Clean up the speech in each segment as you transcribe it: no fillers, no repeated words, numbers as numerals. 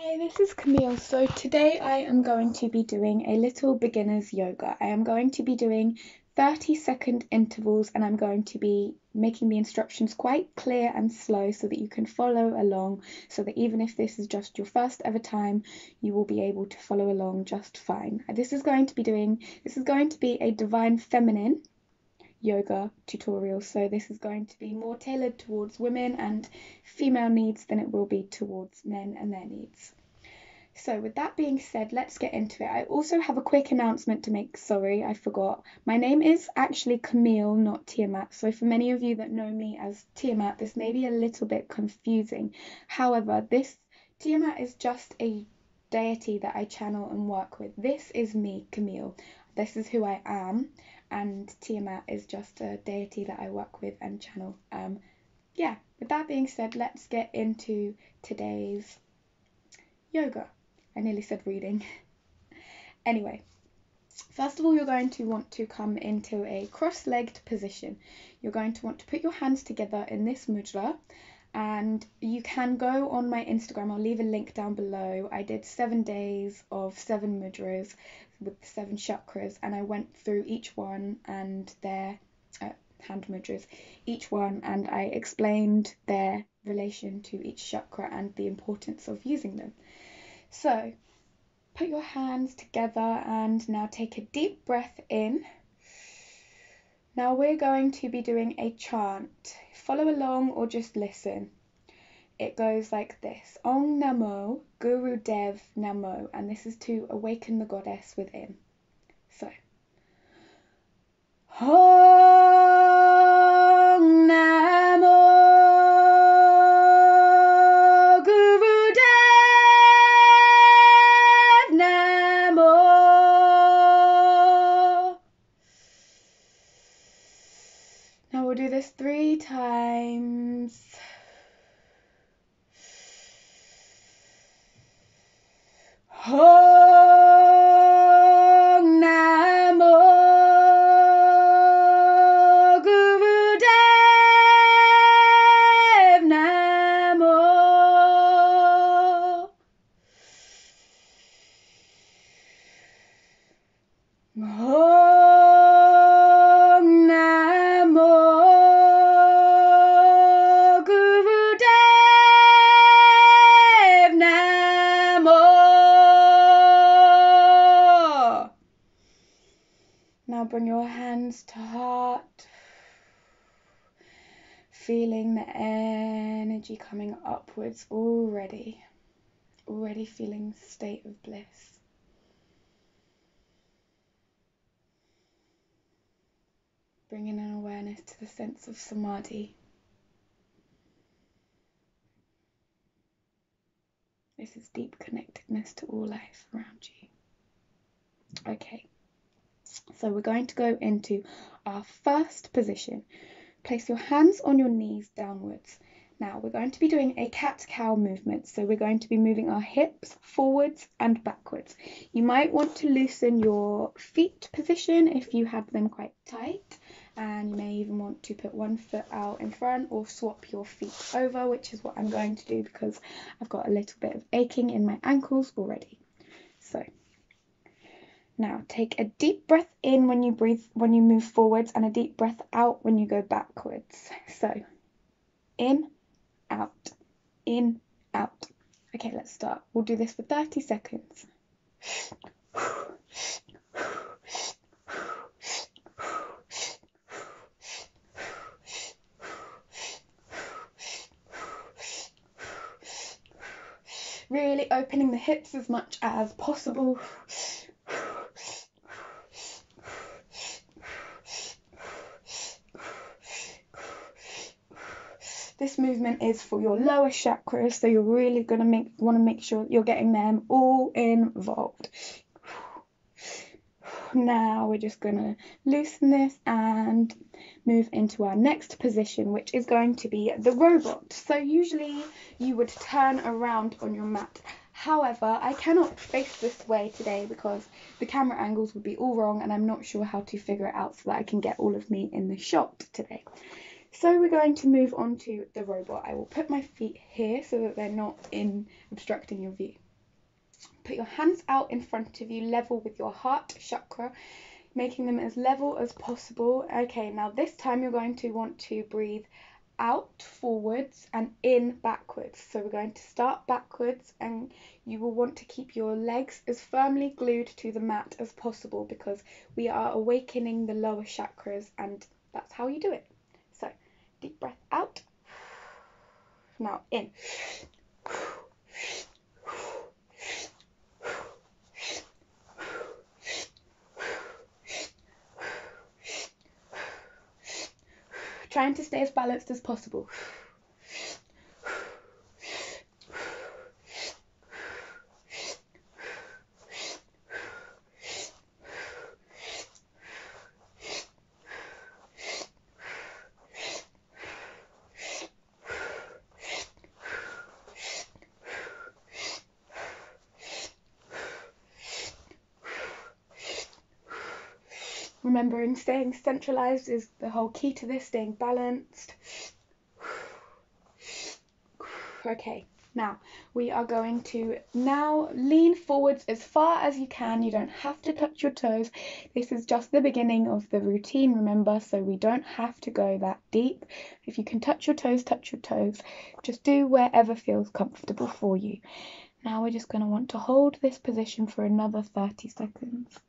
Hi, this is Camille. So today I am going to be doing a little beginner's yoga. I am going to be doing 30-second intervals and I'm going to be making the instructions quite clear and slow so that you can follow along, so that even if this is just your first ever time, you will be able to follow along just fine. This is going to be a divine feminine yoga tutorial, so this is going to be more tailored towards women and female needs than it will be towards men and their needs. So with that being said, let's get into it. I also have a quick announcement to make. Sorry, I forgot. My name is actually Camille, not Tiamat. So for many of you that know me as Tiamat, this may be a little bit confusing. However, this Tiamat is just a deity that I channel and work with. This is me, Camille. This is who I am, and Tiamat is just a deity that I work with and channel. Yeah, with that being said, let's get into today's yoga. I nearly said reading. Anyway, first of all, you're going to want to come into a cross-legged position. You're going to want to put your hands together in this mudra, and you can go on my Instagram. I'll leave a link down below. I did 7 days of 7 mudras with 7 chakras, and I went through each one and their hand mudras, each one, and I explained their relation to each chakra and the importance of using them. So put your hands together and now take a deep breath in. Now we're going to be doing a chant. Follow along or just listen. It goes like this: Om Namo Guru Dev Namo, and this is to awaken the goddess within. So Om Namo Guru Dev Namo. Now we'll do this 3 times. Om Namo Guru Dev Namo. Om Namo Guru Dev Namo. Now bring your hands to heart, feeling the energy coming upwards already feeling the state of bliss. Bringing an awareness to the sense of samadhi. This is deep connectedness to all life around you. Okay, so we're going to go into our first position. Place your hands on your knees downwards. Now we're going to be doing a cat-cow movement, so we're going to be moving our hips forwards and backwards. You might want to loosen your feet position if you have them quite tight, and you may even want to put one foot out in front or swap your feet over, which is what I'm going to do because I've got a little bit of aching in my ankles already. So now take a deep breath in when you move forwards, and a deep breath out when you go backwards. So in, out, in, out. Okay, let's start. We'll do this for 30 seconds. Really opening the hips as much as possible. This movement is for your lower chakras, so you're really going to want to make sure that you're getting them all involved. Now we're just going to loosen this and move into our next position, which is going to be the robot. So usually you would turn around on your mat. However, I cannot face this way today because the camera angles would be all wrong, and I'm not sure how to figure it out so that I can get all of me in the shot today. So we're going to move on to the robot. I will put my feet here so that they're not obstructing your view. Put your hands out in front of you, level with your heart chakra, making them as level as possible. Okay, now this time you're going to want to breathe out forwards and in backwards. So we're going to start backwards, and you will want to keep your legs as firmly glued to the mat as possible, because we are awakening the lower chakras, and that's how you do it. So deep breath out, now in. Trying to stay as balanced as possible. Remembering staying centralized is the whole key to this, staying balanced. Okay, now we are going to lean forwards as far as you can. You don't have to touch your toes. This is just the beginning of the routine, remember, so we don't have to go that deep. If you can touch your toes, touch your toes. Just do wherever feels comfortable for you. Now we're just going to want to hold this position for another 30 seconds.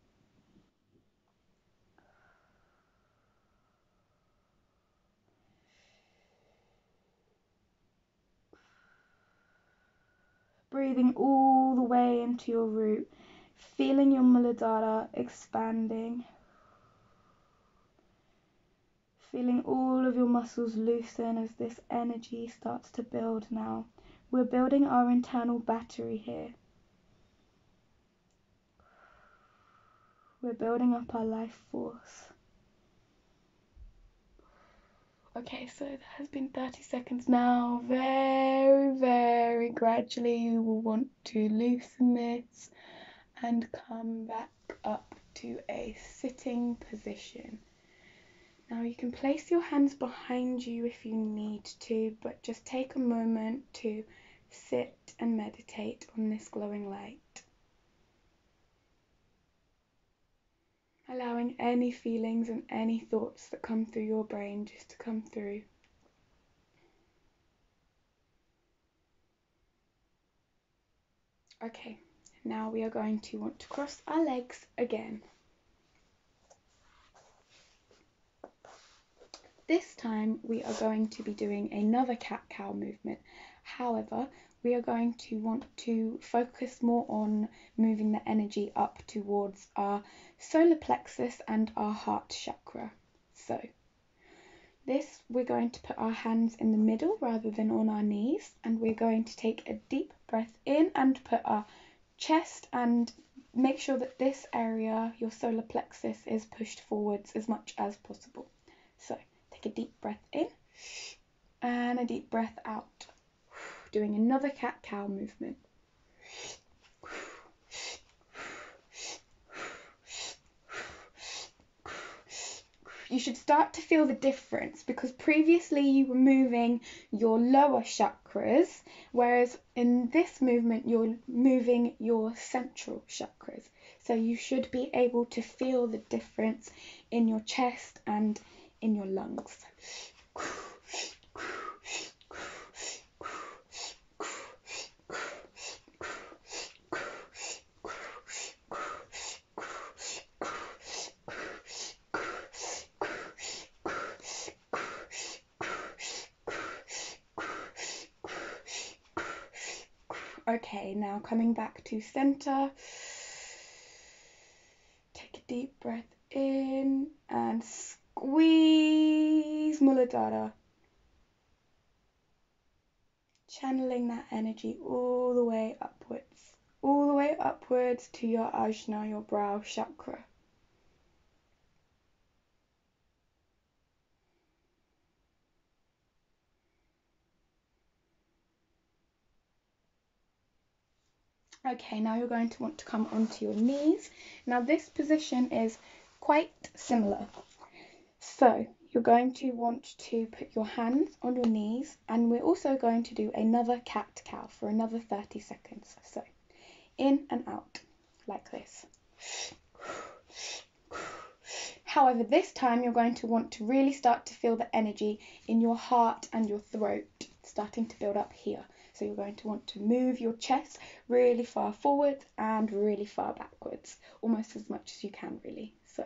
Breathing all the way into your root, feeling your muladhara expanding, feeling all of your muscles loosen as this energy starts to build now. We're building our internal battery here. We're building up our life force. Okay, so that has been 30 seconds now. Very, very gradually you will want to loosen this and come back up to a sitting position. Now you can place your hands behind you if you need to, but just take a moment to sit and meditate on this glowing light. Allowing any feelings and any thoughts that come through your brain just to come through. Okay, now we are going to want to cross our legs again. This time we are going to be doing another cat-cow movement. However, we are going to want to focus more on moving the energy up towards our solar plexus and our heart chakra. So this, we're going to put our hands in the middle rather than on our knees, and we're going to take a deep breath in and put our chest and make sure that this area, your solar plexus, is pushed forwards as much as possible. So take a deep breath in and a deep breath out. Doing another cat-cow movement. You should start to feel the difference, because previously you were moving your lower chakras, whereas in this movement you're moving your central chakras. So you should be able to feel the difference in your chest and in your lungs. Okay, now coming back to center. Take a deep breath in and squeeze Muladhara. Channeling that energy all the way upwards to your ajna, your brow chakra. Okay, now you're going to want to come onto your knees. Now this position is quite similar. So you're going to want to put your hands on your knees, and we're also going to do another cat-cow for another 30 seconds. So in and out, like this. However, this time you're going to want to really start to feel the energy in your heart and your throat starting to build up here. So you're going to want to move your chest really far forward and really far backwards, almost as much as you can, really. So.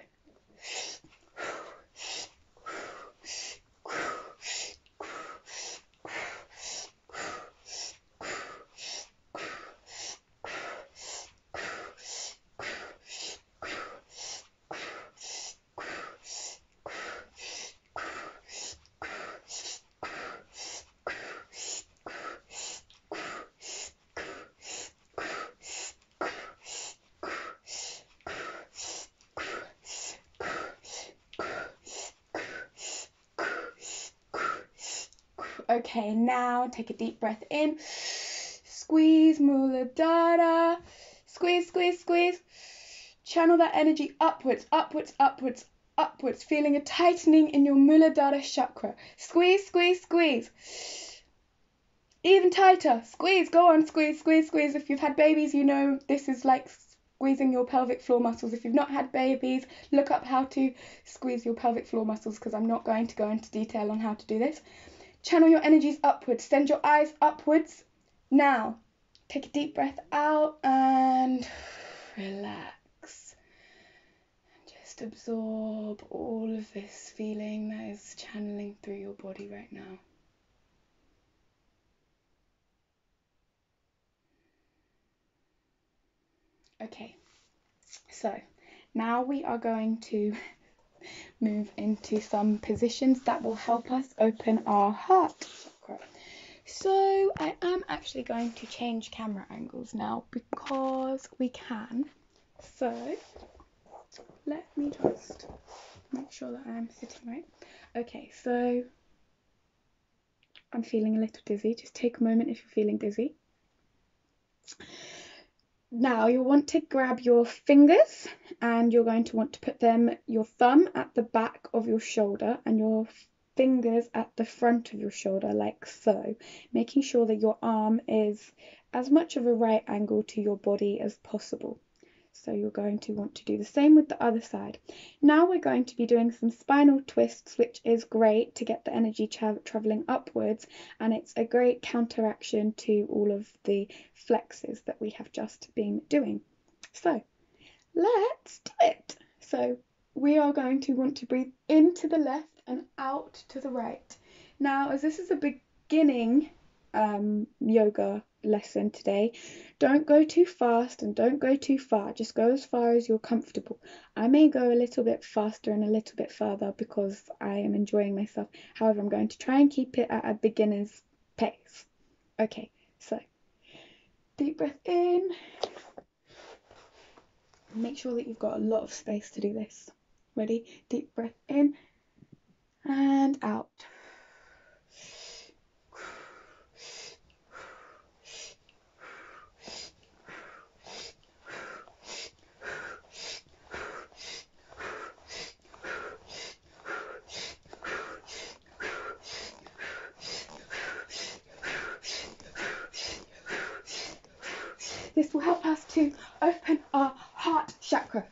Okay, now take a deep breath in. Squeeze, Muladhara. Squeeze, squeeze, squeeze. Channel that energy upwards, upwards, upwards, upwards. Feeling a tightening in your Muladhara chakra. Squeeze, squeeze, squeeze. Even tighter. Squeeze, go on, squeeze, squeeze, squeeze. If you've had babies, you know this is like squeezing your pelvic floor muscles. If you've not had babies, look up how to squeeze your pelvic floor muscles, because I'm not going to go into detail on how to do this. Channel your energies upwards. Send your eyes upwards. Now, take a deep breath out and relax. Just absorb all of this feeling that is channeling through your body right now. Okay, so now we are going to move into some positions that will help us open our heart chakra. So I am actually going to change camera angles now because we can. So let me just make sure that I am sitting right. Okay, so I'm feeling a little dizzy. Just take a moment if you're feeling dizzy. Now you'll want to grab your fingers and you're going to want to put your thumb at the back of your shoulder and your fingers at the front of your shoulder, like so, making sure that your arm is as much of a right angle to your body as possible. So you're going to want to do the same with the other side. Now we're going to be doing some spinal twists, which is great to get the energy traveling upwards, and it's a great counteraction to all of the flexes that we have just been doing. So let's do it. So we are going to want to breathe into the left and out to the right. Now, as this is a beginning yoga lesson today, don't go too fast and don't go too far. Just go as far as you're comfortable. I may go a little bit faster and a little bit further because I am enjoying myself. However, I'm going to try and keep it at a beginner's pace. Okay, so deep breath in. Make sure that you've got a lot of space to do this. Ready? Deep breath in and out. This will help us to open our heart chakra.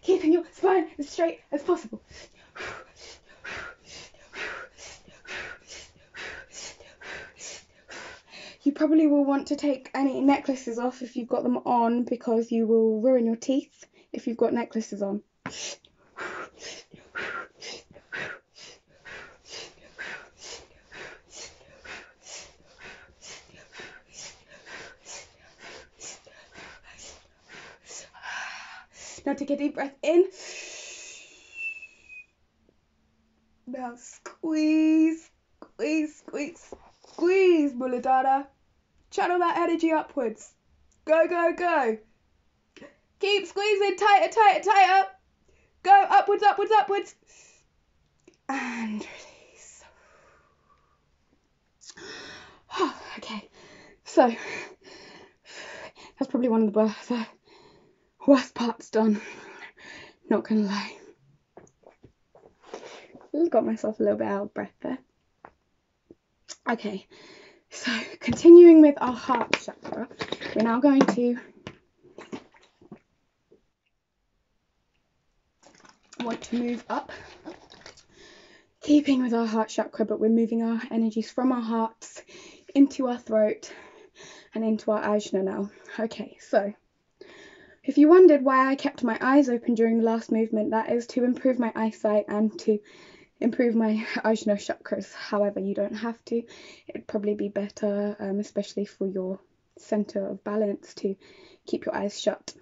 Keeping your spine as straight as possible. You probably will want to take any necklaces off if you've got them on, because you will ruin your teeth if you've got necklaces on. Now take a deep breath in. Now squeeze, squeeze, squeeze, squeeze, Muladhara. Channel that energy upwards. Go, go, go. Keep squeezing, tighter, tighter, tighter. Go, upwards, upwards, upwards. And release. Okay, so that's probably one of the worst parts done. Not gonna lie. got myself a little bit out of breath there. Okay, so continuing with our heart chakra, we're now going to want to move up, keeping with our heart chakra, but we're moving our energies from our hearts into our throat and into our ajna now. Okay, so if you wondered why I kept my eyes open during the last movement, that is to improve my eyesight and to improve my ajna chakras. However, you don't have to. It'd probably be better, especially for your center of balance, to keep your eyes shut.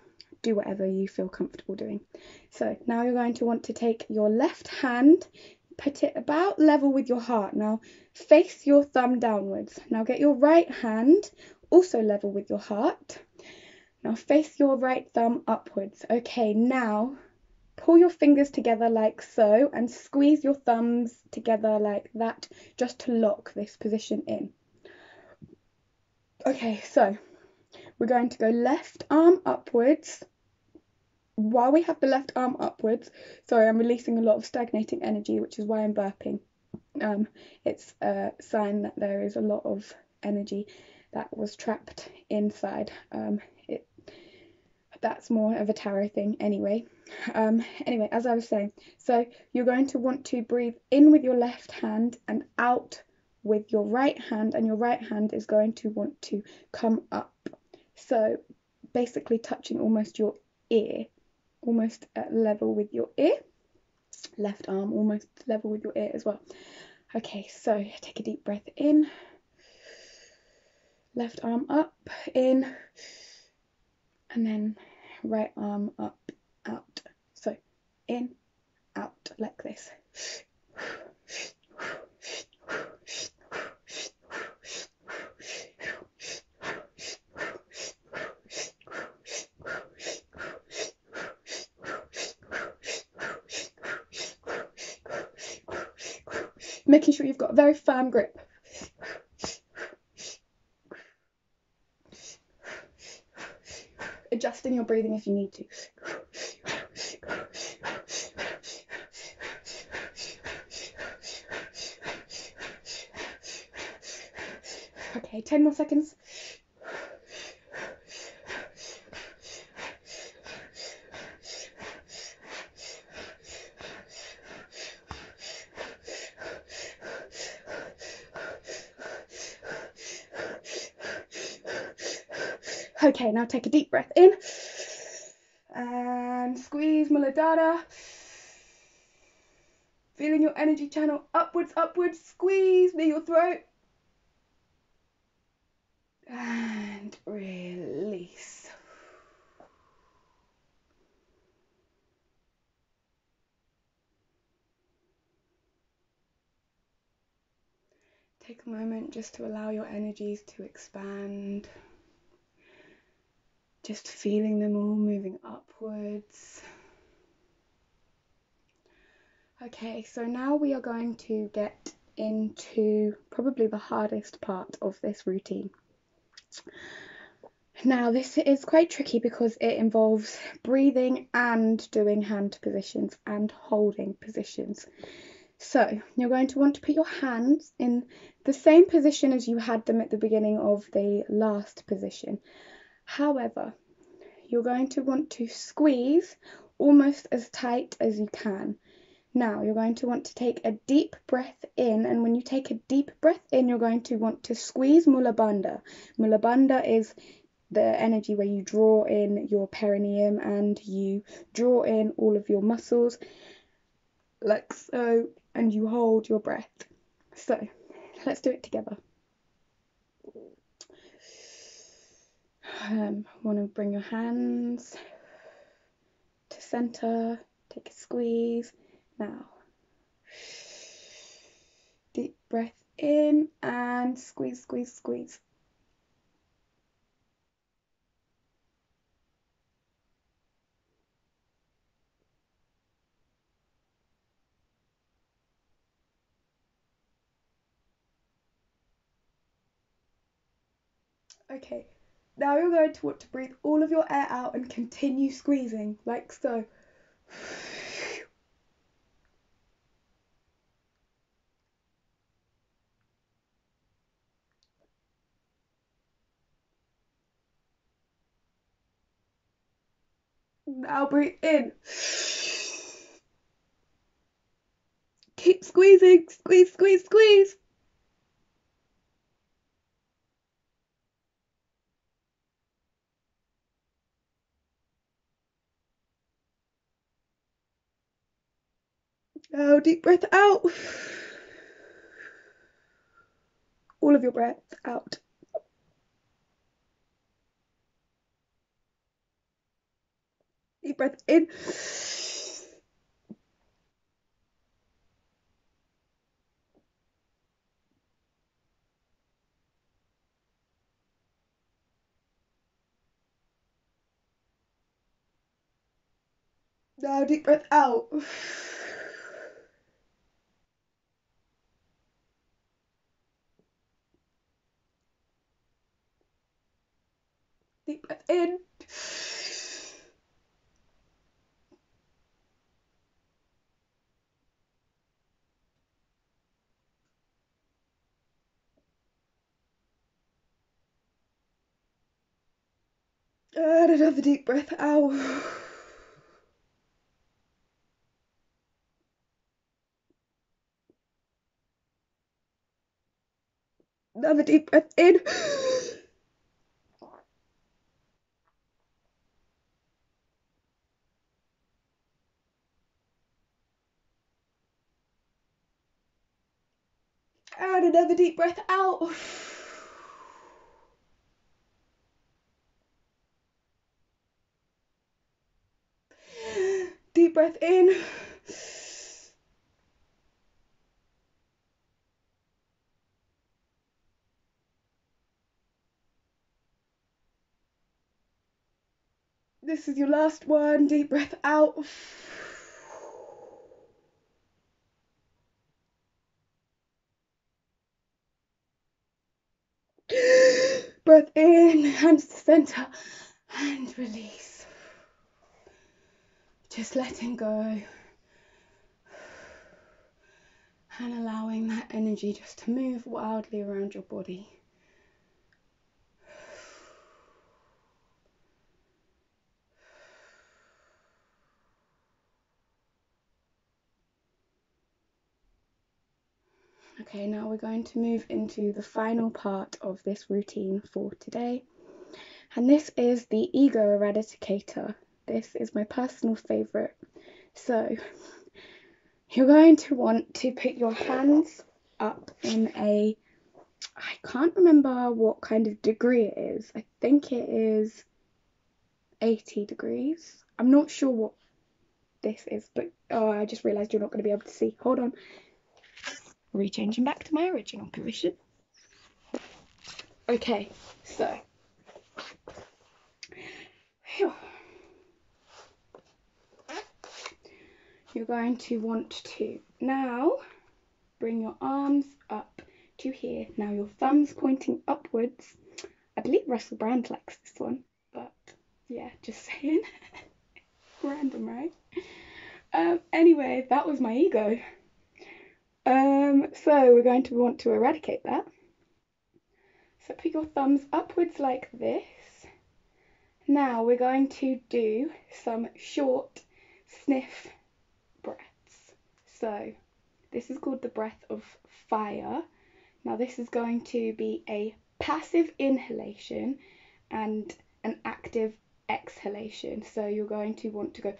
Do whatever you feel comfortable doing. So now you're going to want to take your left hand, put it about level with your heart. Now face your thumb downwards. Now get your right hand also level with your heart. Now face your right thumb upwards. Okay, now pull your fingers together like so and squeeze your thumbs together like that, just to lock this position in. Okay, so we're going to go left arm upwards. While we have the left arm upwards, sorry, I'm releasing a lot of stagnating energy, which is why I'm burping. It's a sign that there is a lot of energy that was trapped inside. That's more of a tarot thing anyway. Anyway, as I was saying, so you're going to want to breathe in with your left hand and out with your right hand, and your right hand is going to want to come up. So basically touching almost your ear, almost at level with your ear. Left arm almost level with your ear as well. Okay, so take a deep breath in. Left arm up, in, and then right arm up, out. So in, out, like this. Making sure you've got a very firm grip. Adjusting your breathing if you need to. Okay, 10 more seconds. Okay, now take a deep breath in and squeeze Muladhara. Feeling your energy channel upwards, upwards. Squeeze near your throat. And release. Take a moment just to allow your energies to expand. Just feeling them all moving upwards. Okay, so now we are going to get into probably the hardest part of this routine. Now, this is quite tricky because it involves breathing and doing hand positions and holding positions. So you're going to want to put your hands in the same position as you had them at the beginning of the last position. However, you're going to want to squeeze almost as tight as you can. Now you're going to want to take a deep breath in, and when you take a deep breath in, you're going to want to squeeze Mula Bandha. Mula Bandha is the energy where you draw in your perineum and you draw in all of your muscles, like so, and you hold your breath. So let's do it together. Want to bring your hands to center, take a squeeze. Now, deep breath in and squeeze, squeeze, squeeze. Okay, now you're going to want to breathe all of your air out and continue squeezing, like so. Now breathe in. Keep squeezing. Squeeze, squeeze, squeeze. Now deep breath out. All of your breath out. Deep breath in. Now deep breath out. Deep breath in. And another deep breath out. Another deep breath in. And another deep breath out. Deep breath in. This is your last one. Deep breath out. Breath in, hands to center, and release. Just letting go and allowing that energy just to move wildly around your body. Okay, now we're going to move into the final part of this routine for today. And this is the ego eradicator. This is my personal favourite. So you're going to want to put your hands up in a, I can't remember what kind of degree it is. I think it is 80 degrees. I'm not sure what this is, but oh, I just realised you're not going to be able to see. Hold on. Rechanging back to my original position. Okay, so you're going to want to now bring your arms up to here. Now your thumbs pointing upwards. I believe Russell Brand likes this one, but yeah, just saying. Random, right? Anyway, that was my ego. So we're going to want to eradicate that. So put your thumbs upwards like this. Now we're going to do some short sniff breaths. So this is called the breath of fire. Now this is going to be a passive inhalation and an active exhalation. So you're going to want to go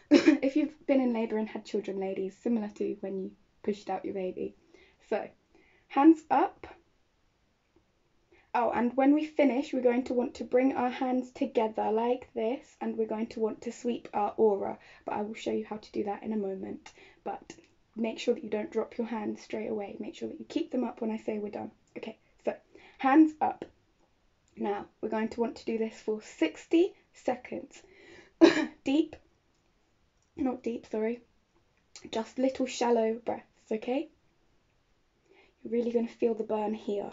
if you've been in labour and had children, ladies, similar to when you pushed out your baby. So hands up. Oh, and when we finish, we're going to want to bring our hands together like this, and we're going to want to sweep our aura, but I will show you how to do that in a moment. But make sure that you don't drop your hands straight away. Make sure that you keep them up when I say we're done. Okay, so hands up. Now we're going to want to do this for 60 seconds. Just little shallow breaths, okay? You're really going to feel the burn here.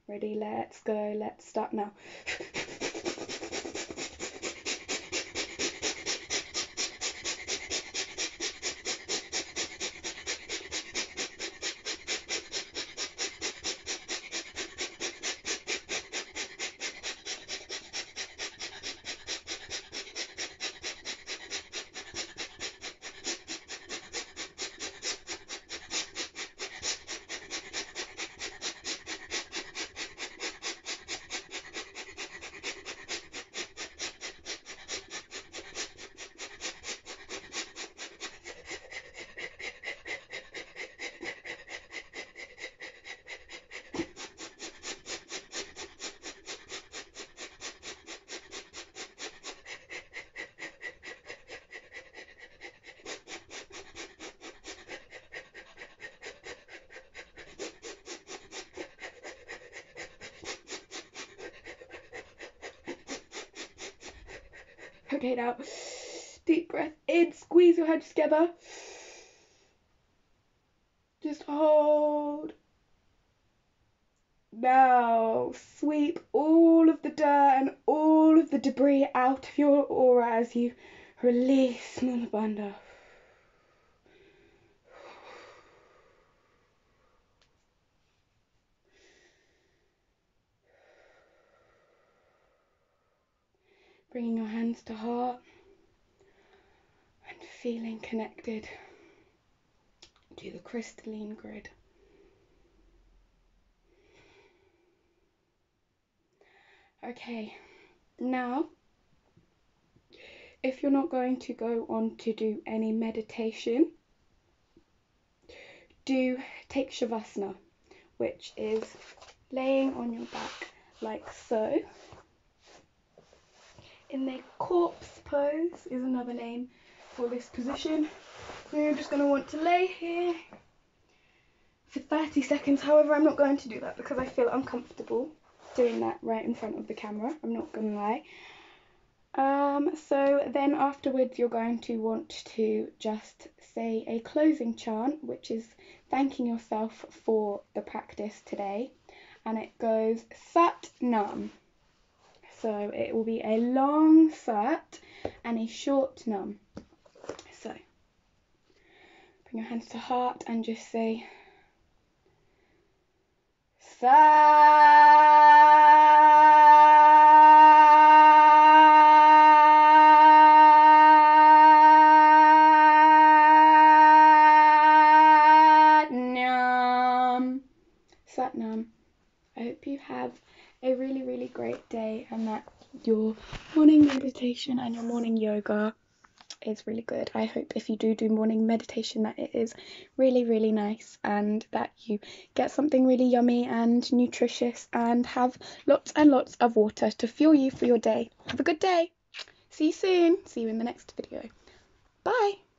Ready? Let's go. Let's start now. Okay, now, deep breath in, squeeze your hands together. Just hold. Now, sweep all of the dirt and all of the debris out of your aura as you release Mulabandha. Bringing your hands to heart and feeling connected to the crystalline grid. Okay, now, if you're not going to go on to do any meditation, do take Shavasana, which is laying on your back like so. In the corpse pose is another name for this position. So you're just going to want to lay here for 30 seconds. However, I'm not going to do that because I feel uncomfortable doing that right in front of the camera. I'm not going to lie. So then afterwards you're going to want to just say a closing chant, which is thanking yourself for the practice today. And it goes Sat Nam. So it will be a long Sat and a short Nam. So bring your hands to heart and just say Sat Nam. Sat Nam. I hope you have a really, really great day and that your morning meditation and your morning yoga is really good. I hope if you do morning meditation that it is really, really nice and that you get something really yummy and nutritious and have lots and lots of water to fuel you for your day. Have a good day. See you soon. See you in the next video. Bye.